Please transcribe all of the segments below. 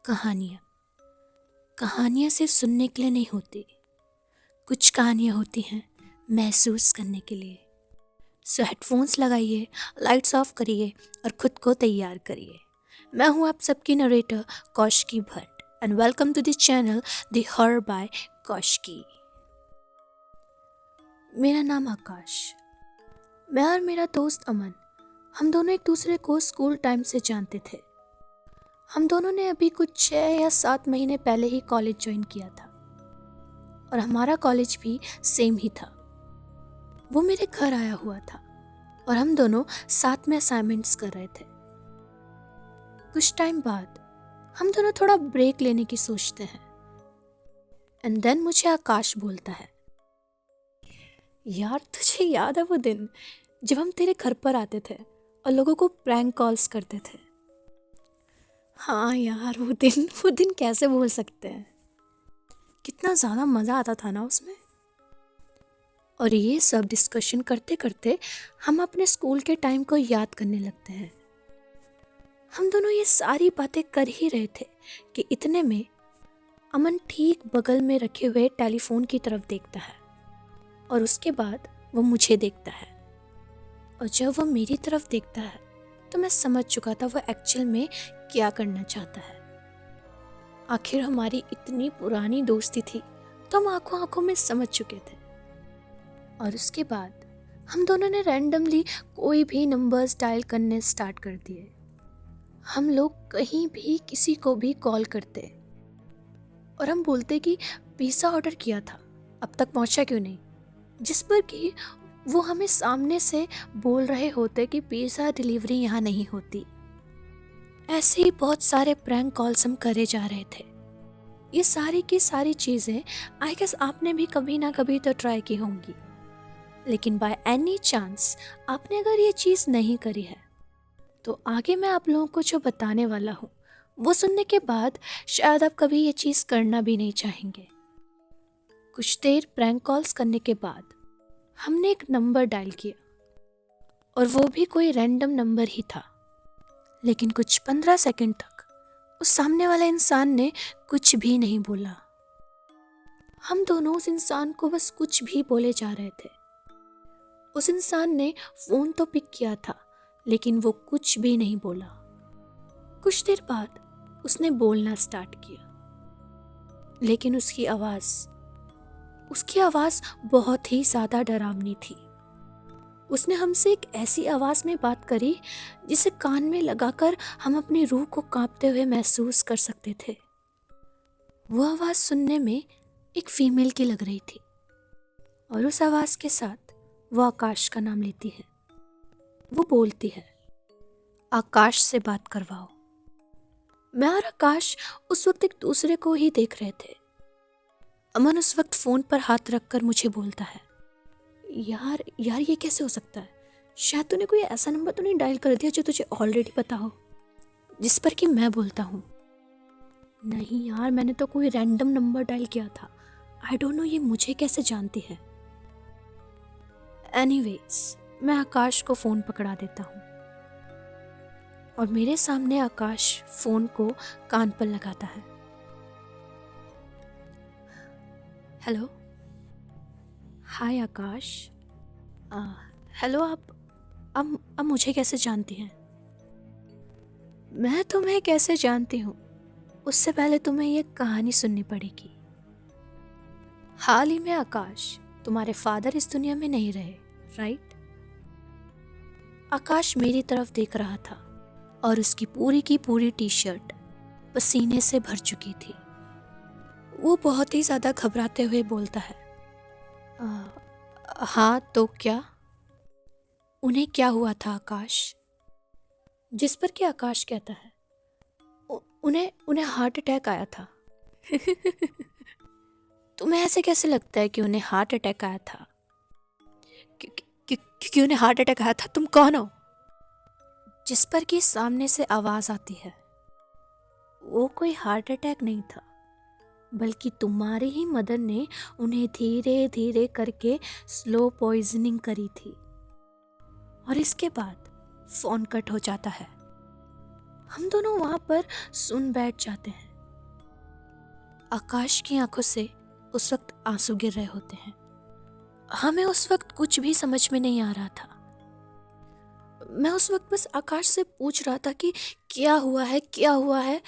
कहानियाँ कहानियाँ सिर्फ सुनने के लिए नहीं होती। कुछ कहानियाँ होती हैं महसूस करने के लिए। सो हेडफोन्स लगाइए, लाइट्स ऑफ करिए और खुद को तैयार करिए। मैं हूँ आप सबकी narrator Kaushiki Bhatt and welcome to the channel the horror by Kaushiki. मेरा नाम आकाश। मैं और मेरा दोस्त अमन, हम दोनों एक दूसरे को स्कूल टाइम से जानते थे। हम दोनों ने अभी कुछ 6 या 7 महीने पहले ही कॉलेज ज्वाइन किया था और हमारा कॉलेज भी सेम ही था। वो मेरे घर आया हुआ था और हम दोनों साथ में असाइनमेंट्स कर रहे थे। कुछ टाइम बाद हम दोनों थोड़ा ब्रेक लेने की सोचते हैं एंड देन मुझे आकाश बोलता है, यार तुझे याद है वो दिन जब हम तेरे घर पर आते थे और लोगों को प्रैंक कॉल्स करते थे? हाँ यार, वो दिन कैसे भूल सकते हैं। कितना ज़्यादा मज़ा आता था ना उसमें। और ये सब डिस्कशन करते करते हम अपने स्कूल के टाइम को याद करने लगते हैं। हम दोनों ये सारी बातें कर ही रहे थे कि इतने में अमन ठीक बगल में रखे हुए टेलीफोन की तरफ देखता है और उसके बाद वो मुझे देखता है। और जब वो मेरी तरफ देखता है तो मैं समझ चुका था वो एक्चुअल में क्या करना चाहता है। आखिर हमारी इतनी पुरानी दोस्ती थी तो हम आंखों आंखों में समझ चुके थे। और उसके बाद हम दोनों ने रैंडमली कोई भी नंबर्स डायल करने स्टार्ट कर दिए। हम लोग कहीं भी किसी को भी कॉल करते और हम बोलते कि पिज़्ज़ा ऑर्डर किया था, अब तक पहुंचा क्यों नहीं, जिस पर कि वो हमें सामने से बोल रहे होते कि पिज़्ज़ा डिलीवरी यहाँ नहीं होती। ऐसे ही बहुत सारे प्रैंक कॉल्स हम करे जा रहे थे। ये सारी की सारी चीज़ें आई गेस आपने भी कभी ना कभी तो ट्राई की होंगी, लेकिन बाय एनी चांस आपने अगर ये चीज़ नहीं करी है तो आगे मैं आप लोगों को जो बताने वाला हूँ वो सुनने के बाद शायद आप कभी ये चीज़ करना भी नहीं चाहेंगे। कुछ देर प्रैंक कॉल्स करने के बाद हमने एक नंबर डायल किया और वो भी कोई रैंडम नंबर ही था। लेकिन कुछ 15 सेकंड तक उस सामने वाला इंसान ने कुछ भी नहीं बोला। हम दोनों उस इंसान को बस कुछ भी बोले जा रहे थे। उस इंसान ने फोन तो पिक किया था लेकिन वो कुछ भी नहीं बोला। कुछ देर बाद उसने बोलना स्टार्ट किया, लेकिन उसकी आवाज़ बहुत ही ज़्यादा डरावनी थी। उसने हमसे एक ऐसी आवाज़ में बात करी जिसे कान में लगाकर हम अपनी रूह को कांपते हुए महसूस कर सकते थे। वो आवाज़ सुनने में एक फीमेल की लग रही थी और उस आवाज़ के साथ वो आकाश का नाम लेती है। वो बोलती है, आकाश से बात करवाओ। मैं और आकाश उस वक्त एक दूसरे को ही देख रहे थे। अमन उस वक्त फ़ोन पर हाथ रखकर मुझे बोलता है, यार ये कैसे हो सकता है? शायद तूने कोई ऐसा नंबर तो नहीं डायल कर दिया जो तुझे ऑलरेडी पता हो। जिस पर कि मैं बोलता हूँ, नहीं यार, मैंने तो कोई रैंडम नंबर डायल किया था। आई डोंट नो ये मुझे कैसे जानती है। एनीवेज, मैं आकाश को फ़ोन पकड़ा देता हूँ और मेरे सामने आकाश फ़ोन को कान पर लगाता है। हेलो, हाय आकाश। हेलो, आप मुझे कैसे जानती हैं? मैं तुम्हें कैसे जानती हूँ उससे पहले तुम्हें ये कहानी सुननी पड़ेगी। हाल ही में आकाश, तुम्हारे फादर इस दुनिया में नहीं रहे, राइट? आकाश मेरी तरफ देख रहा था और उसकी पूरी की पूरी टी शर्ट पसीने से भर चुकी थी। वो बहुत ही ज़्यादा घबराते हुए बोलता है, हाँ तो क्या? उन्हें क्या हुआ था आकाश? जिस पर कि आकाश कहता है, उन्हें हार्ट अटैक आया था। तुम्हें ऐसे कैसे लगता है कि उन्हें हार्ट अटैक आया था? क्योंकि उन्हें हार्ट अटैक आया था। तुम कौन हो? जिस पर कि सामने से आवाज़ आती है, वो कोई हार्ट अटैक नहीं था, बल्कि तुम्हारी ही मदर ने उन्हें धीरे धीरे करके स्लो पॉइजनिंग करी थी। और इसके बाद फ़ोन कट हो जाता है। हम दोनों वहाँ पर सुन बैठ जाते हैं आकाश की आंखों से उस वक्त आंसू गिर रहे होते हैं। हमें उस वक्त कुछ भी समझ में नहीं आ रहा था। मैं उस वक्त बस आकाश से पूछ रहा था कि क्या हुआ है, क्या हुआ है,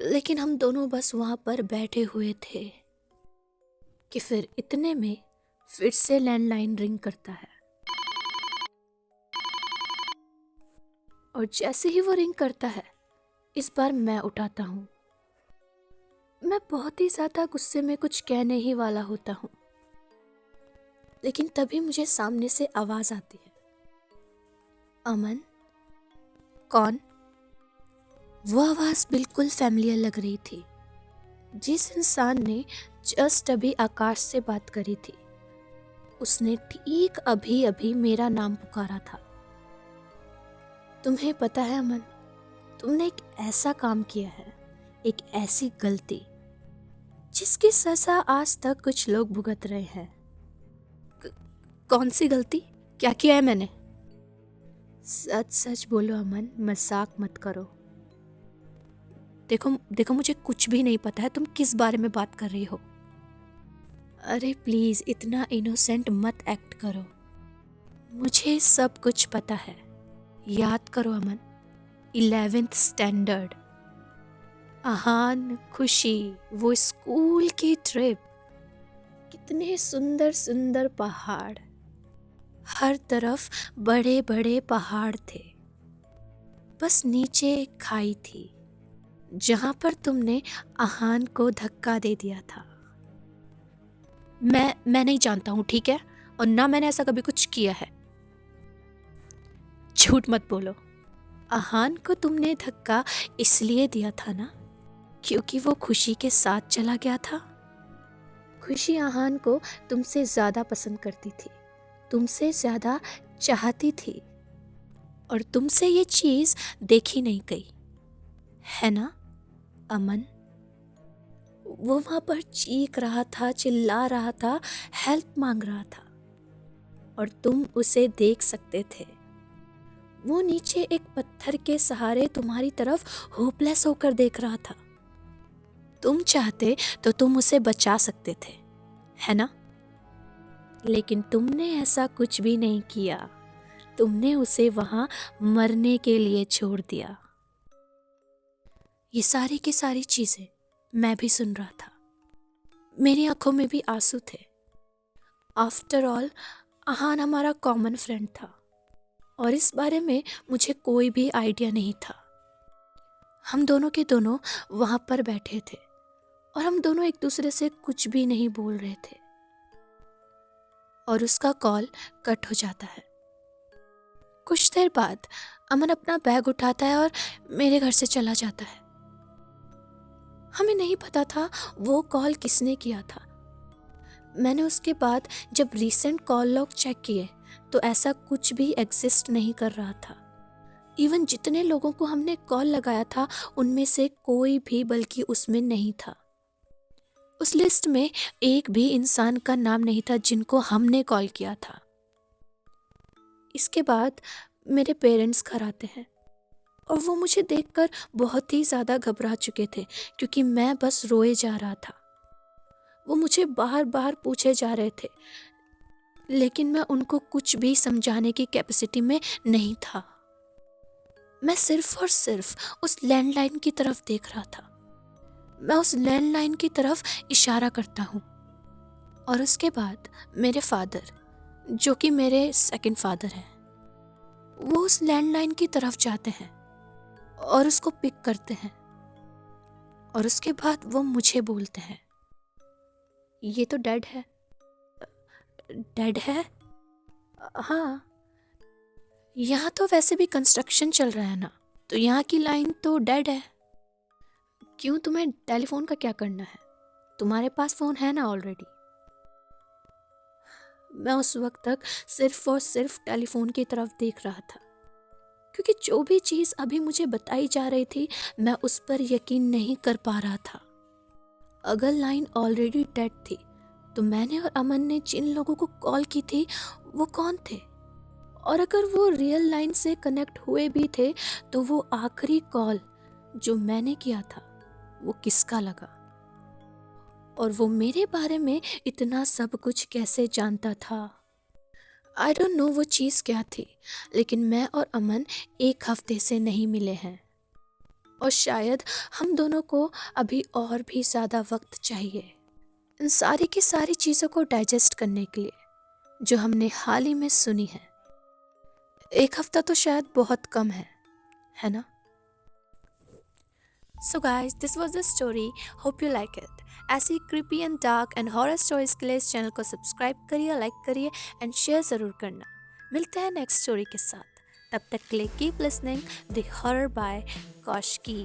लेकिन हम दोनों बस वहां पर बैठे हुए थे कि फिर इतने में फिर से लैंडलाइन रिंग करता है। और जैसे ही वो रिंग करता है, इस बार मैं उठाता हूँ। मैं बहुत ही ज्यादा गुस्से में कुछ कहने ही वाला होता हूँ, लेकिन तभी मुझे सामने से आवाज आती है, अमन। कौन? वो आवाज बिल्कुल फैमिलियर लग रही थी। जिस इंसान ने जस्ट अभी आकाश से बात करी थी, उसने ठीक अभी अभी मेरा नाम पुकारा था। तुम्हें पता है अमन, तुमने एक ऐसा काम किया है, एक ऐसी गलती जिसकी सजा आज तक कुछ लोग भुगत रहे हैं। कौन सी गलती? क्या किया है मैंने? सच सच बोलो अमन, मजाक मत करो। देखो देखो, मुझे कुछ भी नहीं पता है तुम किस बारे में बात कर रही हो। अरे प्लीज इतना इनोसेंट मत एक्ट करो, मुझे सब कुछ पता है। याद करो अमन, 11th स्टैंडर्ड, आहान, खुशी, वो स्कूल की ट्रिप, कितने सुंदर सुंदर पहाड़, हर तरफ बड़े बड़े पहाड़ थे, बस नीचे एक खाई थी जहां पर तुमने आहान को धक्का दे दिया था। मैं नहीं जानता हूं, ठीक है, और ना मैंने ऐसा कभी कुछ किया है। झूठ मत बोलो। आहान को तुमने धक्का इसलिए दिया था ना क्योंकि वो खुशी के साथ चला गया था। खुशी आहान को तुमसे ज्यादा पसंद करती थी, तुमसे ज्यादा चाहती थी, और तुमसे ये चीज देखी नहीं गई, है ना अमन? वो वहां पर चीख रहा था, चिल्ला रहा था, हेल्प मांग रहा था, और तुम उसे देख सकते थे। वो नीचे एक पत्थर के सहारे तुम्हारी तरफ होपलेस होकर देख रहा था। तुम चाहते तो तुम उसे बचा सकते थे, है ना? लेकिन तुमने ऐसा कुछ भी नहीं किया। तुमने उसे वहां मरने के लिए छोड़ दिया। ये सारी की सारी चीजें मैं भी सुन रहा था। मेरी आंखों में भी आंसू थे। आफ्टर ऑल, आहान हमारा कॉमन फ्रेंड था, और इस बारे में मुझे कोई भी आइडिया नहीं था। हम दोनों के दोनों वहां पर बैठे थे, और हम दोनों एक दूसरे से कुछ भी नहीं बोल रहे थे, और उसका कॉल कट हो जाता है। कुछ देर बाद अमन अपना बैग उठाता है और मेरे घर से चला जाता है। हमें नहीं पता था वो कॉल किसने किया था। मैंने उसके बाद जब रीसेंट कॉल लॉग चेक किए तो ऐसा कुछ भी एग्जिस्ट नहीं कर रहा था। इवन जितने लोगों को हमने कॉल लगाया था उनमें से कोई भी बल्कि उसमें नहीं था। उस लिस्ट में एक भी इंसान का नाम नहीं था जिनको हमने कॉल किया था। इसके बाद मेरे पेरेंट्स घर आते हैं, और वो मुझे देखकर बहुत ही ज़्यादा घबरा चुके थे क्योंकि मैं बस रोए जा रहा था। वो मुझे बार बार पूछे जा रहे थे, लेकिन मैं उनको कुछ भी समझाने की कैपेसिटी में नहीं था। मैं सिर्फ और सिर्फ उस लैंडलाइन की तरफ देख रहा था। मैं उस लैंडलाइन की तरफ इशारा करता हूँ, और उसके बाद मेरे फादर, जो कि मेरे सेकंड फादर हैं, वो उस लैंडलाइन की तरफ जाते हैं और उसको पिक करते हैं, और उसके बाद वो मुझे बोलते हैं, ये तो डेड है। डेड है? हाँ, यहाँ तो वैसे भी कंस्ट्रक्शन चल रहा है ना, तो यहाँ की लाइन तो डेड है। क्यों, तुम्हें टेलीफोन का क्या करना है? तुम्हारे पास फोन है ना ऑलरेडी। मैं उस वक्त तक सिर्फ और सिर्फ टेलीफोन की तरफ देख रहा था, क्योंकि जो भी चीज़ अभी मुझे बताई जा रही थी मैं उस पर यकीन नहीं कर पा रहा था। अगर लाइन ऑलरेडी डेड थी तो मैंने और अमन ने जिन लोगों को कॉल की थी वो कौन थे? और अगर वो रियल लाइन से कनेक्ट हुए भी थे तो वो आखिरी कॉल जो मैंने किया था वो किसका लगा? और वो मेरे बारे में इतना सब कुछ कैसे जानता था। आई डोंट नो वो चीज़ क्या थी, लेकिन मैं और अमन एक हफ्ते से नहीं मिले हैं और शायद हम दोनों को अभी और भी ज़्यादा वक्त चाहिए इन सारी की सारी चीज़ों को डाइजेस्ट करने के लिए जो हमने हाल ही में सुनी है। एक हफ्ता तो शायद बहुत कम है ना? So guys, this was the story, hope you like it. ऐसी creepy and dark and horror stories के लिए इस चैनल को सब्सक्राइब करिए, लाइक करिए एंड शेयर ज़रूर करना। मिलते हैं नेक्स्ट स्टोरी के साथ, तब तक के लिए keep listening the horror by Kaushiki.